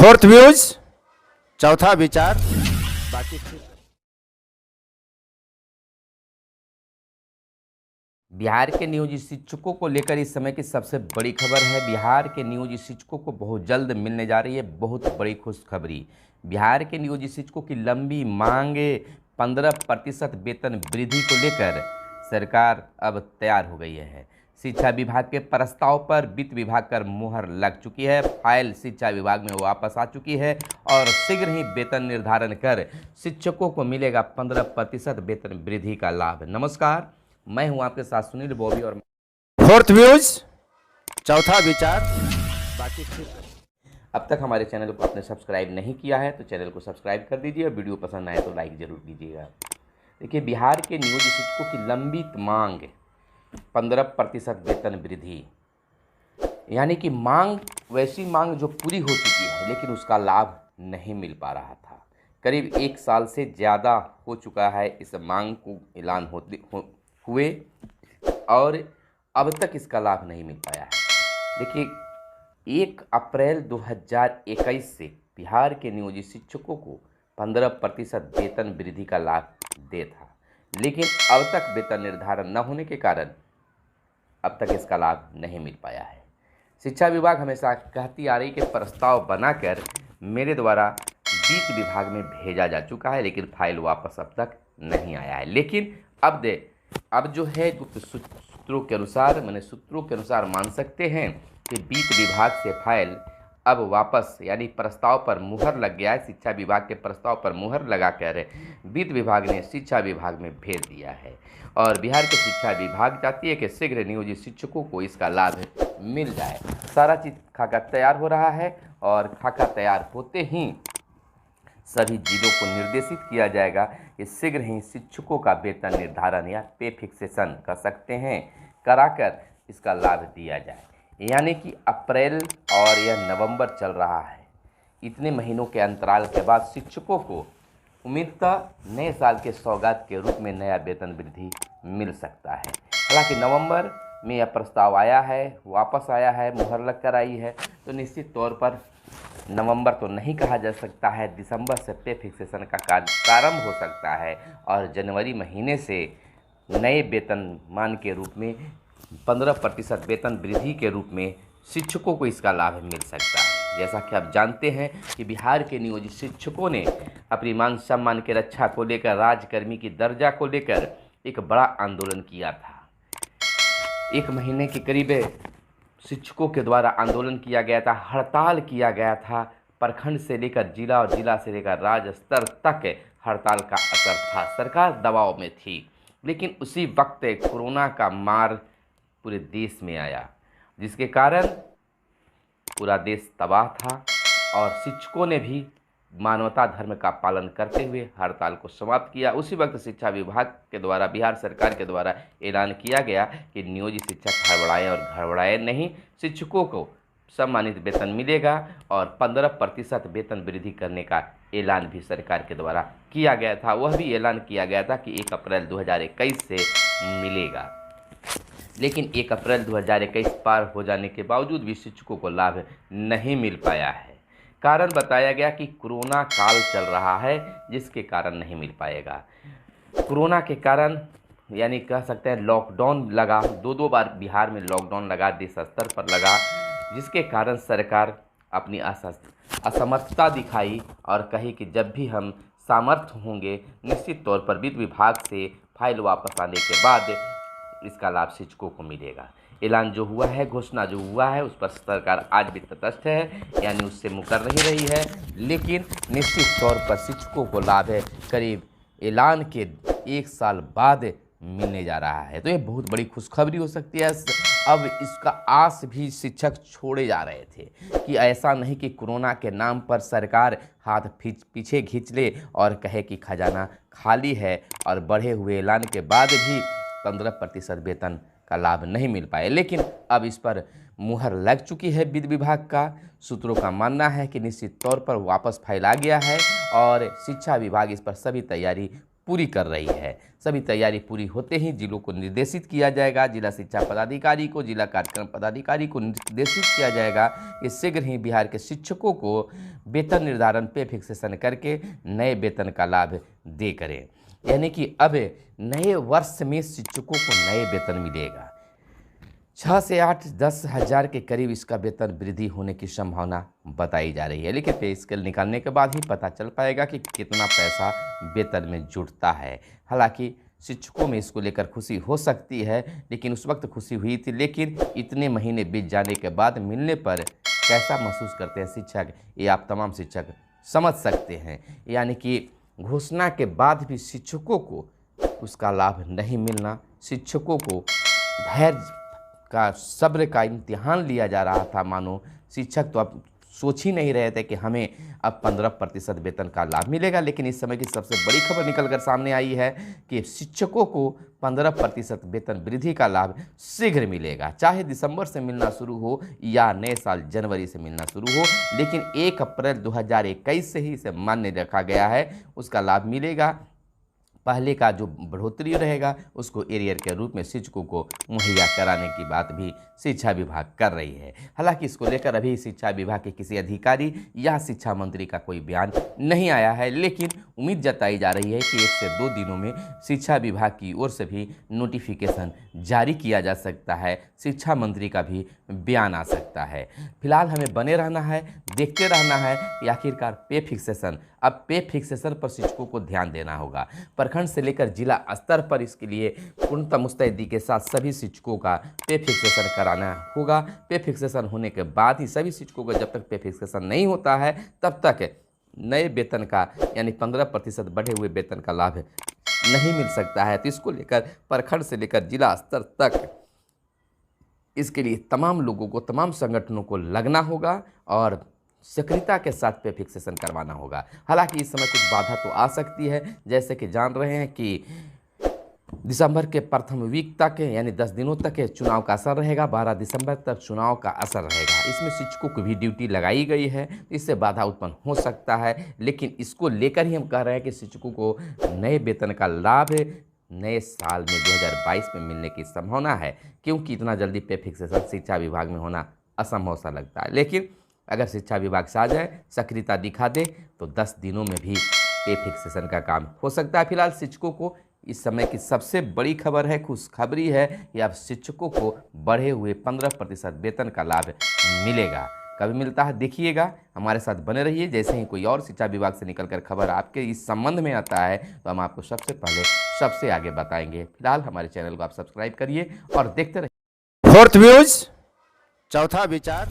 Fourth views, चौथा विचार, बाकी बिहार के नियोजित शिक्षकों को लेकर इस समय की सबसे बड़ी खबर है। बिहार के नियोजित शिक्षकों को बहुत जल्द मिलने जा रही है बहुत बड़ी खुशखबरी। बिहार के नियोजित शिक्षकों की लंबी मांगे 15% वेतन वृद्धि को लेकर सरकार अब तैयार हो गई है। शिक्षा विभाग के प्रस्ताव पर वित्त विभाग कर मुहर लग चुकी है। फाइल शिक्षा विभाग में वापस आ चुकी है और शीघ्र ही वेतन निर्धारण कर शिक्षकों को मिलेगा 15% वेतन वृद्धि का लाभ। नमस्कार, मैं हूं आपके साथ सुनील बॉबी और फोर्थ व्यूज, चौथा विचार, बाकी अब तक हमारे चैनल को आपने सब्सक्राइब नहीं किया है तो चैनल को सब्सक्राइब कर दीजिए और वीडियो पसंद आए तो लाइक जरूर कीजिएगा। देखिए, बिहार के नियोजित शिक्षकों की लंबित मांग 15% वेतन वृद्धि, यानी कि मांग वैसी मांग जो पूरी हो चुकी है लेकिन उसका लाभ नहीं मिल पा रहा था। करीब 1 साल से ज़्यादा हो चुका है इस मांग को ऐलान हुए और अब तक इसका लाभ नहीं मिल पाया है। देखिए, 1 अप्रैल 2021 से बिहार के नियोजित शिक्षकों को 15% वेतन वृद्धि का लाभ दे था, लेकिन अब तक वेतन निर्धारण न होने के कारण अब तक इसका लाभ नहीं मिल पाया है। शिक्षा विभाग हमेशा कहती आ रही कि प्रस्ताव बनाकर मेरे द्वारा वित्त विभाग में भेजा जा चुका है, लेकिन फाइल वापस अब तक नहीं आया है। लेकिन अब जो है गुप्त सूत्रों के अनुसार मान सकते हैं कि वित्त विभाग से फाइल अब वापस, यानी प्रस्ताव पर मुहर लग गया है। शिक्षा विभाग के प्रस्ताव पर मुहर लगाकर वित्त विभाग ने शिक्षा विभाग में भेज दिया है और बिहार के शिक्षा विभाग चाहती है कि शीघ्र नियोजित शिक्षकों को इसका लाभ मिल जाए। सारा चीज़ खाका तैयार हो रहा है और खाका तैयार होते ही सभी जिलों को निर्देशित किया जाएगा कि शीघ्र ही शिक्षकों का वेतन निर्धारण या पे फिक्सेशन कर सकते हैं कराकर इसका लाभ दिया जाए। यानी कि अप्रैल और यह नवंबर चल रहा है, इतने महीनों के अंतराल के बाद शिक्षकों को उम्मीदतः नए साल के सौगात के रूप में नया वेतन वृद्धि मिल सकता है। हालांकि नवंबर में यह प्रस्ताव आया है, वापस आया है, मुहर लग कर आई है, तो निश्चित तौर पर नवंबर तो नहीं कहा जा सकता है, दिसंबर से पे फिक्सेशन का कार्य प्रारंभ हो सकता है और जनवरी महीने से नए वेतनमान के रूप में 15% वेतन वृद्धि के रूप में शिक्षकों को इसका लाभ मिल सकता है। जैसा कि आप जानते हैं कि बिहार के नियोजित शिक्षकों ने अपनी मान सम्मान की रक्षा को लेकर, राजकर्मी की दर्जा को लेकर एक बड़ा आंदोलन किया था। 1 महीने के करीब शिक्षकों के द्वारा आंदोलन किया गया था, हड़ताल किया गया था। प्रखंड से लेकर जिला और जिला से लेकर राज्य स्तर तक हड़ताल का असर था। सरकार दबाव में थी, लेकिन उसी वक्त कोरोना का मार पूरे देश में आया, जिसके कारण पूरा देश तबाह था और शिक्षकों ने भी मानवता धर्म का पालन करते हुए हड़ताल को समाप्त किया। उसी वक्त शिक्षा विभाग के द्वारा, बिहार सरकार के द्वारा ऐलान किया गया कि नियोजित शिक्षक हड़बड़ाए और घड़बड़ाए नहीं, शिक्षकों को सम्मानित वेतन मिलेगा और 15% वेतन वृद्धि करने का ऐलान भी सरकार के द्वारा किया गया था। वह भी ऐलान किया गया था कि 1 अप्रैल 2021 से मिलेगा, लेकिन 1 अप्रैल 2021 पार हो जाने के बावजूद भी शिक्षकों को लाभ नहीं मिल पाया है। कारण बताया गया कि कोरोना काल चल रहा है, जिसके कारण नहीं मिल पाएगा। कोरोना के कारण, यानी कह सकते हैं लॉकडाउन लगा, 2 बार बिहार में लॉकडाउन लगा, देश स्तर पर लगा, जिसके कारण सरकार अपनी असमर्थता दिखाई और कही कि जब भी हम सामर्थ्य होंगे निश्चित तौर पर वित्त विभाग से फाइल वापस आने के बाद इसका लाभ शिक्षकों को मिलेगा। ऐलान जो हुआ है, घोषणा जो हुआ है, उस पर सरकार आज भी तटस्थ है, यानी उससे मुकर नहीं रही है, लेकिन निश्चित तौर पर शिक्षकों को लाभ है करीब ऐलान के 1 साल बाद मिलने जा रहा है। तो ये बहुत बड़ी खुशखबरी हो सकती है। अब इसका आस भी शिक्षक छोड़े जा रहे थे कि ऐसा नहीं कि कोरोना के नाम पर सरकार हाथ पीछे खींच ले और कहे कि खजाना खाली है और बढ़े हुए ऐलान के बाद भी 15% वेतन का लाभ नहीं मिल पाए। लेकिन अब इस पर मुहर लग चुकी है वित्त विभाग का। सूत्रों का मानना है कि निश्चित तौर पर वापस फाइल आ गया है और शिक्षा विभाग इस पर सभी तैयारी पूरी कर रही है। सभी तैयारी पूरी होते ही जिलों को निर्देशित किया जाएगा, जिला शिक्षा पदाधिकारी को, जिला कार्यक्रम पदाधिकारी को निर्देशित किया जाएगा कि शीघ्र ही बिहार के शिक्षकों को वेतन निर्धारण पे फिक्सेशन करके नए वेतन का लाभ दे करें। यानी कि अब नए वर्ष में शिक्षकों को नए वेतन मिलेगा। 6 से 8 10 हज़ार के करीब इसका वेतन वृद्धि होने की संभावना बताई जा रही है, लेकिन पे स्केल निकालने के बाद ही पता चल पाएगा कि कितना पैसा वेतन में जुड़ता है। हालांकि शिक्षकों में इसको लेकर खुशी हो सकती है, लेकिन उस वक्त खुशी हुई थी, लेकिन इतने महीने बीत जाने के बाद मिलने पर कैसा महसूस करते हैं शिक्षक, ये आप तमाम शिक्षक समझ सकते हैं। यानी कि घोषणा के बाद भी शिक्षकों को उसका लाभ नहीं मिलना, शिक्षकों को धैर्य का, सब्र का इम्तिहान लिया जा रहा था। मानो शिक्षक तो अब सोच ही नहीं रहे थे कि हमें अब 15% वेतन का लाभ मिलेगा, लेकिन इस समय की सबसे बड़ी खबर निकलकर सामने आई है कि शिक्षकों को 15% वेतन वृद्धि का लाभ शीघ्र मिलेगा, चाहे दिसंबर से मिलना शुरू हो या नए साल जनवरी से मिलना शुरू हो, लेकिन 1 अप्रैल 2021 से ही इसे मान्य रखा गया है, उसका लाभ मिलेगा। पहले का जो बढ़ोतरी रहेगा उसको एरियर के रूप में शिक्षकों को मुहैया कराने की बात भी शिक्षा विभाग कर रही है। हालांकि इसको लेकर अभी शिक्षा विभाग के किसी अधिकारी या शिक्षा मंत्री का कोई बयान नहीं आया है, लेकिन उम्मीद जताई जा रही है कि 1 से 2 दिनों में शिक्षा विभाग की ओर से भी नोटिफिकेशन जारी किया जा सकता है, शिक्षा मंत्री का भी बयान आ सकता है। फिलहाल हमें बने रहना है, देखते रहना है कि आखिरकार पे फिक्सेशन, अब पे फिक्सेशन पर शिक्षकों को ध्यान देना होगा। प्रखंड से लेकर जिला स्तर पर इसके लिए पूर्णतः मुस्तैदी के साथ सभी शिक्षकों का पे फिक्सेशन कराना होगा। पे फिक्सेशन होने के बाद ही सभी शिक्षकों को, जब तक पे फिक्सेशन नहीं होता है तब तक नए वेतन का यानी 15% बढ़े हुए वेतन का लाभ नहीं मिल सकता है। तो इसको लेकर प्रखंड से लेकर जिला स्तर तक इसके लिए तमाम लोगों को, तमाम संगठनों को लगना होगा और सक्रियता के साथ पे फिक्सेशन करवाना होगा। हालांकि इस समय कुछ बाधा तो आ सकती है, जैसे कि जान रहे हैं कि दिसंबर के प्रथम वीक तक यानी 10 दिनों तक चुनाव का असर रहेगा, 12 दिसंबर तक चुनाव का असर रहेगा। इसमें शिक्षकों को भी ड्यूटी लगाई गई है, इससे बाधा उत्पन्न हो सकता है, लेकिन इसको लेकर ही हम कह रहे हैं कि शिक्षकों को नए वेतन का लाभ नए साल में 2022 में मिलने की संभावना है, क्योंकि इतना जल्दी पे फिक्सेशन शिक्षा विभाग में होना असंभव सा लगता है। लेकिन अगर शिक्षा विभाग से आ जाए, सक्रियता दिखा दे, तो 10 दिनों में भी पे फिक्सेशन का काम हो सकता है। फिलहाल शिक्षकों को इस समय की सबसे बड़ी खबर है, खुशखबरी है कि अब शिक्षकों को बढ़े हुए 15% वेतन का लाभ मिलेगा। कभी मिलता है देखिएगा, हमारे साथ बने रहिए। जैसे ही कोई और शिक्षा विभाग से निकलकर खबर आपके इस संबंध में आता है तो हम आपको सबसे पहले सबसे आगे बताएंगे। फिलहाल हमारे चैनल को आप सब्सक्राइब करिए और देखते रहिए। 4th व्यूज, चौथा विचार।